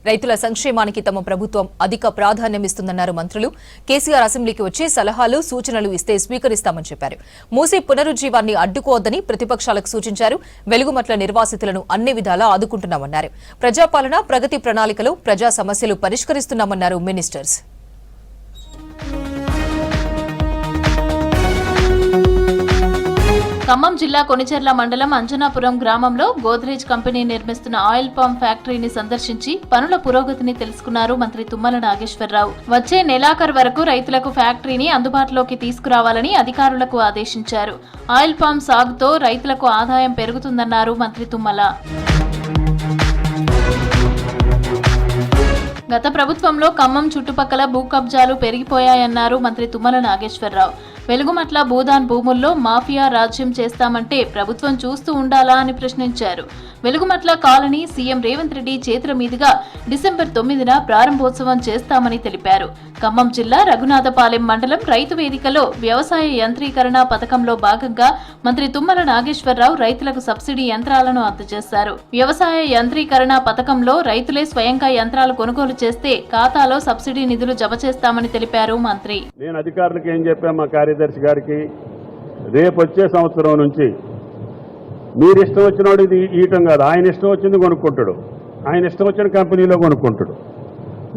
రైతుల సంక్షేమానికి తమ ప్రభుత్వం అధిక ప్రాధాన్యమిస్తుందన్నారు మంత్రులు. కేసీఆర్ అసెంబ్లీకి వచ్చి సలహాలు సూచనలు ఇస్తే స్వీకరిస్తామని చెప్పారు. మూసీ పునరుజ్జీవాన్ని అడ్డుకోవద్దని ప్రతిపక్షాలకు సూచించారు. వెలుగుమట్ల నిర్వాసితులను అన్ని విధాలా ఆదుకుంటున్నామన్నారు. ప్రజాపాలన ప్రగతి ప్రణాళికలో ప్రజా సమస్యలు పరిష్కరిస్తున్నామన్నారు మినిస్టర్స్. ఖమ్మం జిల్లా కొనిచెర్ల మండలం అంజనాపురం గ్రామంలో గోద్రేజ్ కంపెనీ నిర్మిస్తున్న ఆయిల్ పామ్ ఫ్యాక్టరీని సందర్శించి పనుల పురోగతిని తెలుసుకున్నారు మంత్రి తుమ్మల నాగేశ్వరరావు. వచ్చే నెలాఖరు వరకు రైతులకు ఫ్యాక్టరీని అందుబాటులోకి తీసుకురావాలని అధికారులకు ఆదేశించారు. ఆయిల్ పామ్ సాగుతో రైతులకు ఆదాయం పెరుగుతుందన్నారు మంత్రి తుమ్మల. గత ప్రభుత్వంలో ఖమ్మం చుట్టుపక్కల భూ కబ్జాలు పెరిగిపోయాయన్నారు మంత్రి తుమ్మల నాగేశ్వరరావు. వెలుగుమట్ల భూదాన్ భూముల్లో మాఫియా రాజ్యం చేస్తామంటే ప్రభుత్వం చూస్తూ ఉండాలా అని ప్రశ్నించారు. వెలుగుమట్ల కాలనీ సీఎం రేవంత్ రెడ్డి చేతుల మీదుగా డిసెంబర్ 9న ప్రారంభోత్సవం చేస్తామని తెలిపారు. ఖమ్మం జిల్లా రఘునాథపాలెం మండలం రైతు వేదికలో వ్యవసాయ యంత్రీకరణ పథకంలో భాగంగా మంత్రి తుమ్మల నాగేశ్వరరావు రైతులకు సబ్సిడీ యంత్రాలను అందజేశారు. వ్యవసాయ యంత్రీకరణ పథకంలో రైతులే స్వయంగా యంత్రాలు కొనుగోలు చేస్తే ఖాతాలో సబ్సిడీ నిధులు జమ చేస్తామని తెలిపారు మంత్రి. నేను అధికారులకు ఏం చెప్పాను, మా కార్యదర్శి గారికి, రేపు వచ్చే సంవత్సరం నుంచి మీరు ఇష్టం వచ్చినోడు ఇది ఇయటం కాదు, ఆయన ఇష్టం వచ్చింది కొనుక్కుంటాడు, ఆయన ఇష్టం వచ్చిన కంపెనీలో కొనుక్కుంటాడు.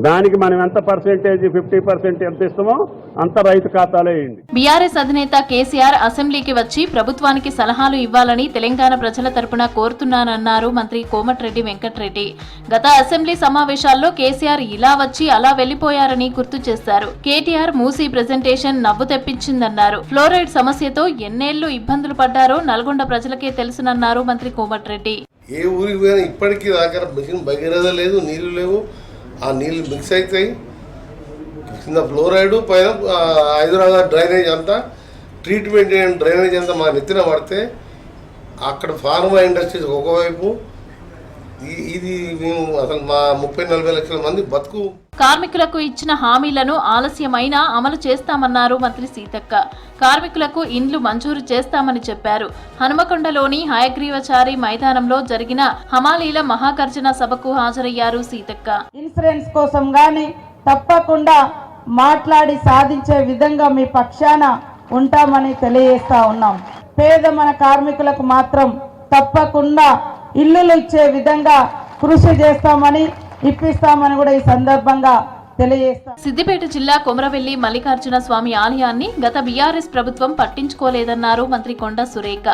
దానికి మనం ఎంత పర్సెంటేజ్ 50% ఎంత ఇస్తామో అంత రైతు ఖాతాలో వేయండి. బీఆర్ఎస్ అధినేత కేసీఆర్ అసెంబ్లీకి వచ్చి ప్రభుత్వానికి సలహాలు ఇవ్వాలని తెలంగాణ ప్రజల తరపున కోరుతున్నానన్నారు మంత్రి కోమటిరెడ్డి వెంకటరెడ్డి. గత అసెంబ్లీ సమావేశాల్లో కేసీఆర్ ఇలా వచ్చి అలా వెళ్లిపోయారని గుర్తు చేశారు. కేటీఆర్ మూసీ ప్రెజెంటేషన్ నవ్వు తెప్పించిందన్నారు. ఫ్లోరైడ్ సమస్యతో ఎన్నేళ్లు ఇబ్బందులు పడ్డారో నల్గొండ ప్రజలకే తెలుసునన్నారు మంత్రి కోమటిరెడ్డి. ఏ ఊరికి పోయినా ఇప్పటికీ దగ్గర మిషన్ భగీరథ లేదు, నీళ్లు లేవు. ఆ నీళ్ళు మిక్స్ అవుతాయి. కింద ఫ్లోరైడ్, పైన హైదరాబాద్ డ్రైనేజ్ అంతా, ట్రీట్మెంట్ డ్రైనేజ్ అంతా మా నెత్తిన పడితే అక్కడ ఫార్మా ఇండస్ట్రీస్ ఒకవైపు, ఇది మేము అసలు మా 30-40 లక్షల మంది బతుకు. కార్మికులకు ఇచ్చిన హామీలను ఆలస్యమైనా అమలు చేస్తామన్నారు మంత్రి సీతక్క. కార్మికులకు ఇండ్లు మంజూరు చేస్తామని చెప్పారు. హనుమకొండలోని హయగ్రీవచారి మైదానంలో జరిగిన హమాలీల మహాగర్జన సభకు హాజరయ్యారు సీతక్క. ఇన్సూరెన్స్ కోసం గాని తప్పకుండా మాట్లాడి సాధించే విధంగా మీ పక్షాన ఉంటామని తెలియజేస్తా ఉన్నాం. పేద మన కార్మికులకు మాత్రం తప్పకుండా ఇల్లులు ఇచ్చే విధంగా కృషి చేస్తామని, ఇప్పిస్తామని కూడా ఈ సందర్భంగా తెలియజేస్తాం. సిద్దిపేట జిల్లా కొమరవెల్లి మల్లికార్జున స్వామి ఆలయాన్ని గత బీఆర్ఎస్ ప్రభుత్వం పట్టించుకోలేదన్నారు మంత్రి కొండా సురేఖ.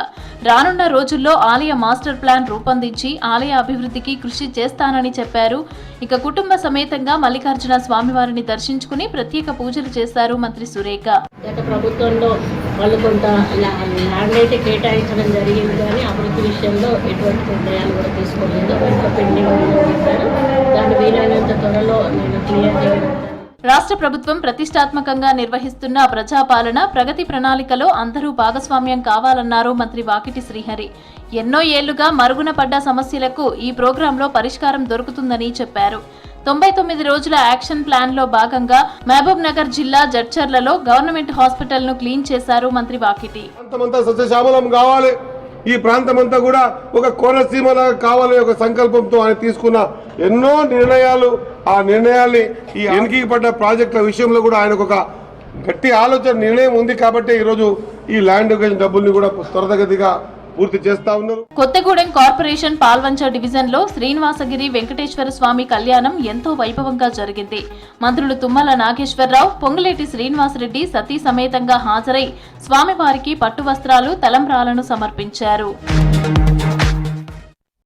రానున్న రోజుల్లో ఆలయ మాస్టర్ ప్లాన్ రూపొందించి ఆలయ అభివృద్ధికి కృషి చేస్తానని చెప్పారు. ఇక కుటుంబ సమేతంగా మల్లికార్జున స్వామివారిని దర్శించుకుని ప్రత్యేక పూజలు చేశారు మంత్రి సురేఖ. గత ప్రభుత్వంలో వాళ్ళు కొంత ల్యాండ్ అయితే కేటాయించడం జరిగింది, కానీ అభివృద్ధి విషయంలో ఎటువంటి నిర్ణయాలు కూడా తీసుకోలేదు. ఇంకా పెండింగ్ చేశారు. దాన్ని వీలైనంత త్వరలో నేను క్లియర్ చేయడం. రాష్ట్ర ప్రభుత్వం ప్రతిష్టాత్మకంగా నిర్వహిస్తున్న ప్రజాపాలన ప్రగతి ప్రణాళికలో అందరూ భాగస్వామ్యం కావాలన్నారు మంత్రి వాకిటి శ్రీహరి. ఎన్నో ఏళ్లుగా మరుగున పడ్డ సమస్యలకు ఈ ప్రోగ్రాంలో పరిష్కారం దొరుకుతుందని చెప్పారు. 99 రోజుల యాక్షన్ ప్లాన్ లో భాగంగా మహబూబ్ నగర్ జిల్లా జడ్చర్లలో గవర్నమెంట్ హాస్పిటల్ ను క్లీన్ చేశారు మంత్రి వాకిటి. ఈ ప్రాంతమంతా కూడా ఒక కోనసీమలా కావాలనే ఒక సంకల్పంతో ఆయన తీసుకున్న ఎన్నో నిర్ణయాలు, ఆ నిర్ణయాల్ని ఈ వెనక్కి పడ్డ ప్రాజెక్టుల విషయంలో కూడా ఆయనకు ఒక గట్టి ఆలోచన నిర్ణయం ఉంది. కాబట్టి ఈరోజు ఈ ల్యాండ్ డబ్బుల్ని కూడా త్వరితగతిగా పూర్తి చేస్తా ఉన్నారు. కొత్తగూడెం కార్పొరేషన్ పాల్వంచ డివిజన్ లో శ్రీనివాసగిరి వెంకటేశ్వర స్వామి కళ్యాణం ఎంతో వైభవంగా జరిగింది. మంత్రులు తుమ్మల నాగేశ్వరరావు, పొంగులేటి శ్రీనివాసరెడ్డి సతీ సమేతంగా హాజరై స్వామివారికి పట్టు వస్త్రాలు, తలంబ్రాలను సమర్పించారు.